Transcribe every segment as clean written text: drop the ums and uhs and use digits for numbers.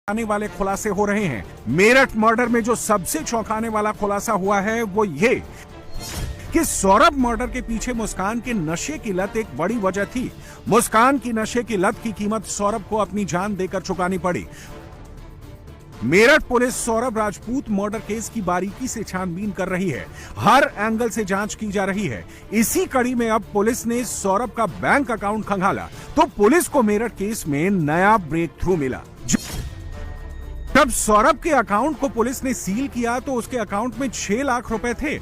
आने वाले खुलासे हो रहे हैं। मेरठ मर्डर में जो सबसे चौंकाने वाला खुलासा हुआ है वो ये कि सौरभ मर्डर के पीछे मुस्कान के नशे की लत एक बड़ी वजह थी। मुस्कान की नशे की लत की कीमत सौरभ को अपनी जान देकर चुकानी पड़ी। Meerut police Saurabh Rajput murder case की बारीकी से छानबीन कर रही है। हर एंगल से जांच की जा रही है। इसी कड़ी में अब पुलिस ने सौरभ का बैंक अकाउंट खंगाला तो पुलिस को मेरठ केस में नया ब्रेक थ्रू मिला। जब सौरभ के अकाउंट को पुलिस ने सील किया तो उसके अकाउंट में 6 लाख रुपए थे।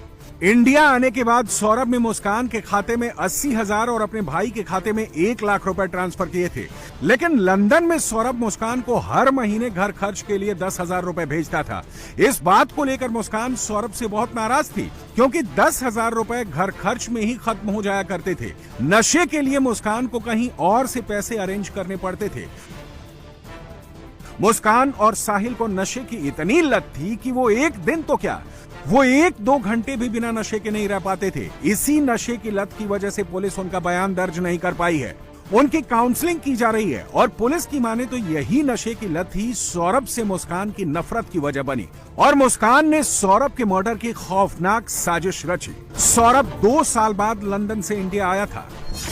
इंडिया आने के बाद सौरभ ने मुस्कान के खाते में 80,000 और अपने भाई के खाते में 1 लाख रुपए ट्रांसफर किए थे। लेकिन लंदन में सौरभ मुस्कान को हर महीने घर खर्च के लिए 10,000 रुपए भेजता था। इस बात को लेकर मुस्कान सौरभ से बहुत नाराज थी क्योंकि 10,000 रुपए घर खर्च में ही खत्म हो जाया करते थे। नशे के लिए मुस्कान को कहीं और से पैसे अरेंज करने पड़ते थे। मुस्कान और साहिल को नशे की इतनी लत थी कि वो एक दिन तो क्या, वो 1-2 घंटे भी बिना नशे के नहीं रह पाते थे। इसी नशे की लत की वजह से पुलिस उनका बयान दर्ज नहीं कर पाई है। उनकी काउंसलिंग की जा रही है और पुलिस की माने तो यही नशे की लत ही सौरभ से मुस्कान की नफरत की वजह बनी और मुस्कान ने सौरभ के मर्डर की खौफनाक साजिश रची। सौरभ 2 साल बाद लंदन से इंडिया आया था।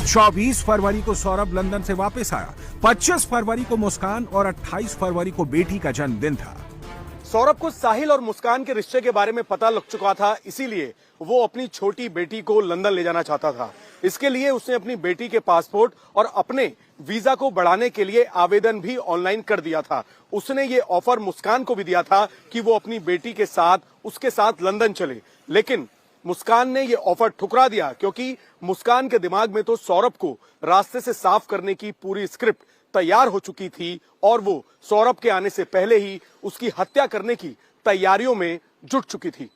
24 फरवरी को सौरभ लंदन से वापस आया। 25 फरवरी को मुस्कान और 28 फरवरी को बेटी का जन्मदिन था। सौरभ को साहिल और मुस्कान के रिश्ते के बारे में पता लग चुका था, इसीलिए वो अपनी छोटी बेटी को लंदन ले जाना चाहता था। इसके लिए उसने अपनी बेटी के पासपोर्ट और अपने वीजा को बढ़ाने के लिए आवेदन भी ऑनलाइन कर दिया था। उसने ये ऑफर मुस्कान को भी दिया था कि वो अपनी बेटी के साथ उसके साथ लंदन चले, लेकिन मुस्कान ने ये ऑफर ठुकरा दिया क्योंकि मुस्कान के दिमाग में तो सौरभ को रास्ते से साफ करने की पूरी स्क्रिप्ट तैयार हो चुकी थी और वो सौरभ के आने से पहले ही उसकी हत्या करने की तैयारियों में जुट चुकी थी।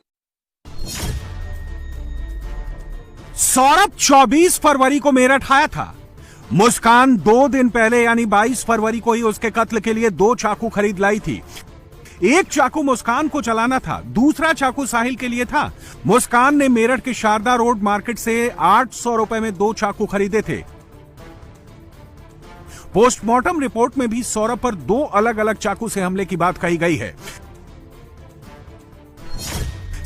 सौरभ 24 फरवरी को मेरठ आया था। मुस्कान 2 दिन पहले यानी 22 फरवरी को ही उसके कत्ल के लिए 2 चाकू खरीद लाई थी। एक चाकू मुस्कान को चलाना था, दूसरा चाकू साहिल के लिए था। मुस्कान ने मेरठ के शारदा रोड मार्केट से 800 रुपए में 2 चाकू खरीदे थे। पोस्टमार्टम रिपोर्ट में भी सौरभ पर 2 अलग अलग चाकू से हमले की बात कही गई है।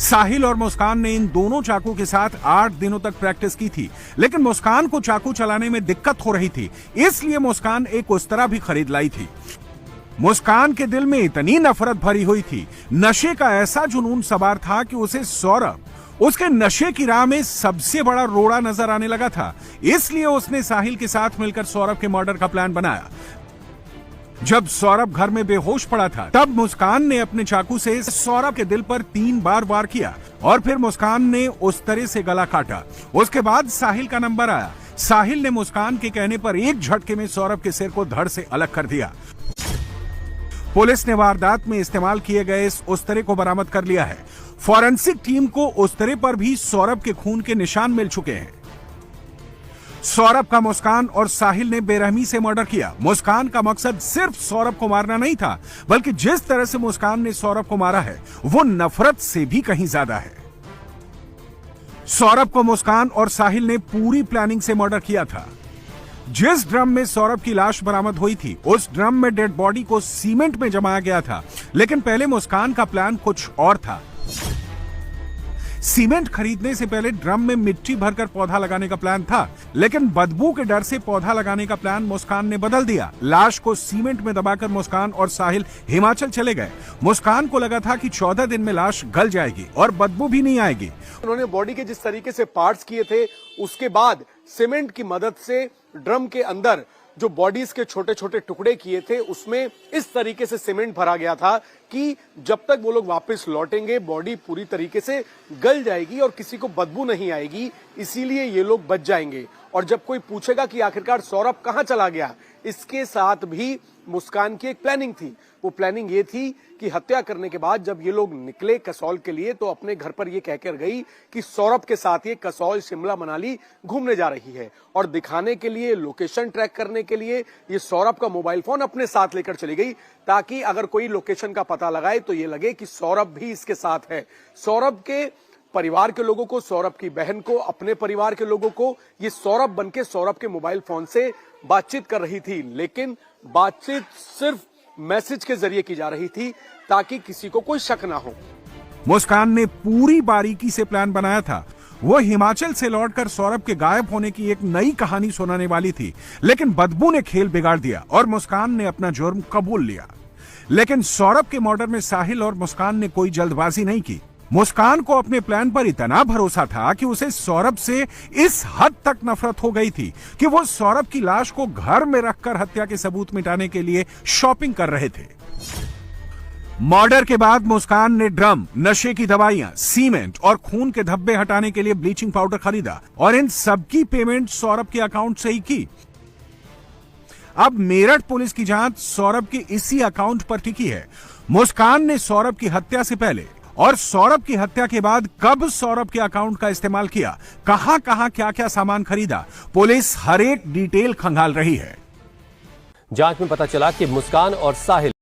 साहिल और मुस्कान ने इन दोनों चाकू के साथ 8 दिनों तक प्रैक्टिस की थी, लेकिन मुस्कान को चाकू चलाने में दिक्कत हो रही थी, इसलिए मुस्कान एक उस्तरा भी खरीद लाई थी। मुस्कान के दिल में इतनी नफरत भरी हुई थी, नशे का ऐसा जुनून सवार था कि उसे सौरभ उसके नशे की राह में सबसे बड़ा रोड़ा नजर आने लगा था। इसलिए उसने साहिल के साथ मिलकर सौरभ के मर्डर का प्लान बनाया। जब सौरभ घर में बेहोश पड़ा था तब मुस्कान ने अपने चाकू से सौरभ के दिल पर 3 बार वार किया और फिर मुस्कान ने उस तरह से गला काटा। उसके बाद साहिल का नंबर आया। साहिल ने मुस्कान के कहने पर एक झटके में सौरभ के सिर को धड़ से अलग कर दिया। पुलिस ने वारदात में इस्तेमाल किए गए इस उस्तरे को बरामद कर लिया है। फॉरेंसिक टीम को उस्तरे पर भी सौरभ के खून के निशान मिल चुके हैं। सौरभ का मुस्कान और साहिल ने बेरहमी से मर्डर किया। मुस्कान का मकसद सिर्फ सौरभ को मारना नहीं था, बल्कि जिस तरह से मुस्कान ने सौरभ को मारा है वो नफरत से भी कहीं ज्यादा है। सौरभ को मुस्कान और साहिल ने पूरी प्लानिंग से मर्डर किया था। जिस ड्रम में सौरभ की लाश बरामद हुई थी उस ड्रम में डेड बॉडी को सीमेंट में जमाया गया था, लेकिन पहले मुस्कान का प्लान कुछ और था। सीमेंट खरीदने से पहले ड्रम में मिट्टी भरकर पौधा लगाने का प्लान था, लेकिन बदबू के डर से पौधा लगाने का प्लान मुस्कान ने बदल दिया। लाश को सीमेंट में दबाकर मुस्कान और साहिल हिमाचल चले गए। मुस्कान को लगा था कि 14 दिन में लाश गल जाएगी और बदबू भी नहीं आएगी। उन्होंने बॉडी के जिस तरीके से पार्ट्स किए थे, उसके बाद सीमेंट की मदद से ड्रम के अंदर जो बॉडीज के छोटे छोटे टुकड़े किए थे उसमें इस तरीके से सीमेंट भरा गया था कि जब तक वो लोग वापस लौटेंगे बॉडी पूरी तरीके से गल जाएगी और किसी को बदबू नहीं आएगी, इसीलिए ये लोग बच जाएंगे। और जब कोई पूछेगा कि आखिरकार सौरभ कहां चला गया, इसके साथ भी मुस्कान की एक प्लानिंग थी। वो प्लानिंग ये थी कि हत्या करने के बाद जब ये लोग निकले कसौल के लिए तो अपने घर पर ये कहकर गई कि सौरभ के साथ ये कसौल शिमला मनाली घूमने जा रही है, और दिखाने के लिए, लोकेशन ट्रैक करने के लिए ये सौरभ का मोबाइल फोन अपने साथ लेकर चली गई, ताकि अगर कोई लोकेशन का पता लगाए तो ये लगे कि सौरभ भी इसके साथ है। सौरभ के परिवार के लोगों को, सौरभ की बहन को, अपने परिवार के लोगों को ये सौरभ बनके सौरभ के मोबाइल फोन से बातचीत कर रही थी, लेकिन बातचीत सिर्फ मैसेज के जरिए की जा रही थी ताकि किसी को कोई शक ना हो। मुस्कान ने पूरी बारीकी से प्लान बनाया था। वो हिमाचल से लौटकर सौरभ के गायब होने की एक नई कहानी सुनाने वाली थी, लेकिन बदबू ने खेल बिगाड़ दिया और मुस्कान ने अपना जुर्म कबूल लिया। लेकिन सौरभ के मर्डर में साहिल और मुस्कान ने कोई जल्दबाजी नहीं की। मुस्कान को अपने प्लान पर इतना भरोसा था कि उसे सौरभ से इस हद तक नफरत हो गई थी कि वो सौरभ की लाश को घर में रखकर हत्या के सबूत मिटाने के लिए शॉपिंग कर रहे थे। मर्डर के बाद मुस्कान ने ड्रम, नशे की दवाइयां, सीमेंट और खून के धब्बे हटाने के लिए ब्लीचिंग पाउडर खरीदा और इन सबकी पेमेंट सौरभ के अकाउंट से ही की। अब मेरठ पुलिस की जांच सौरभ के इसी अकाउंट पर टिकी है। मुस्कान ने सौरभ की हत्या से पहले और सौरभ की हत्या के बाद कब सौरभ के अकाउंट का इस्तेमाल किया, कहां कहां क्या क्या सामान खरीदा, पुलिस हर एक डिटेल खंगाल रही है। जांच में पता चला कि मुस्कान और साहिल